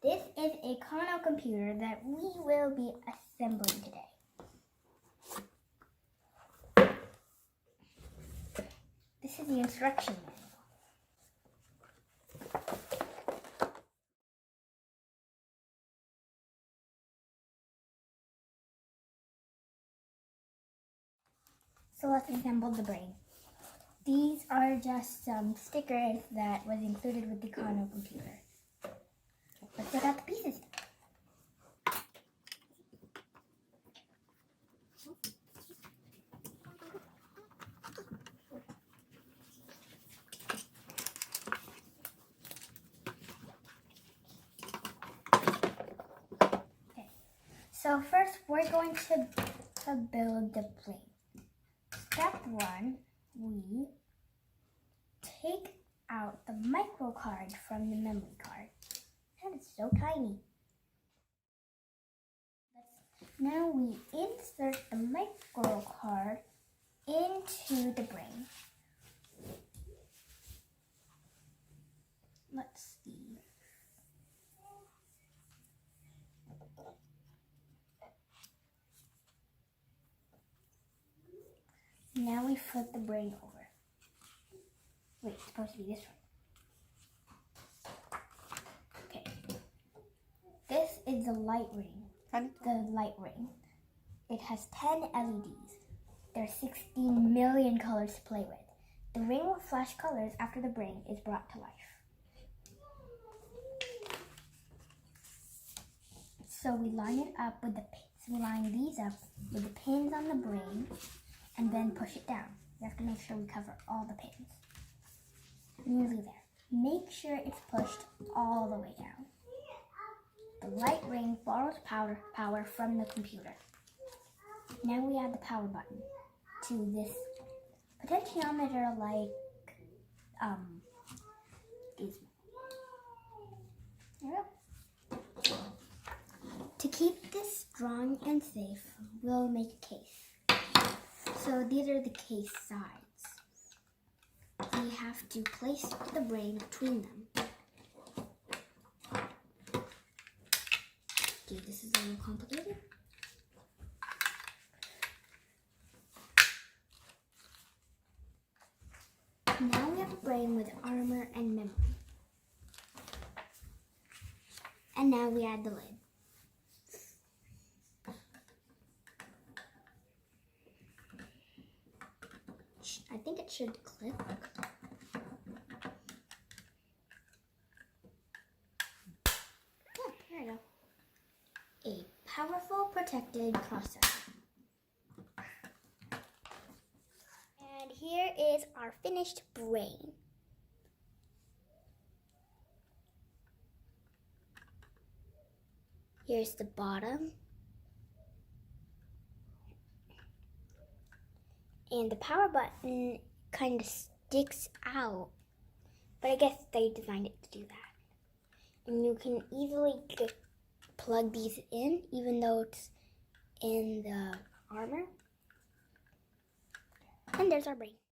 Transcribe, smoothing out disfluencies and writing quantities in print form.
This is a Kano computer that we will be assembling today. This is the instruction manual. So let's assemble the brain. These are just some stickers that was included with the Kano computer. Let's take out the pieces. Okay. So first we're going to build the brain. Step 1, we take out the micro card from the memory card. And it's so tiny. Now we insert the micro card into the brain. Let's see. Now we flip the brain over. Wait, it's supposed to be this one. Okay. This is the light ring. It has 10 LEDs. There are 16 million colors to play with. The ring will flash colors after the brain is brought to life. So we line it up with the pins. We line these up with the pins on the brain and then push it down. We have to make sure we cover all the pins. Nearly there. Make sure it's pushed all the way down. The light ring borrows power from the computer. Now we add the power button to this potentiometer-like gizmo. There we go. To keep this strong and safe, we'll make a case. So these are the case sides. We have to place the brain between them. Okay, this is a little complicated. Now we have a brain with armor and memory. And now we add the lid. I think it should clip. Oh, there we go. A powerful protected processor. And here is our finished brain. Here's the bottom. And the power button kind of sticks out, but I guess they designed it to do that. And you can easily plug these in, even though it's in the armor. And there's our brain.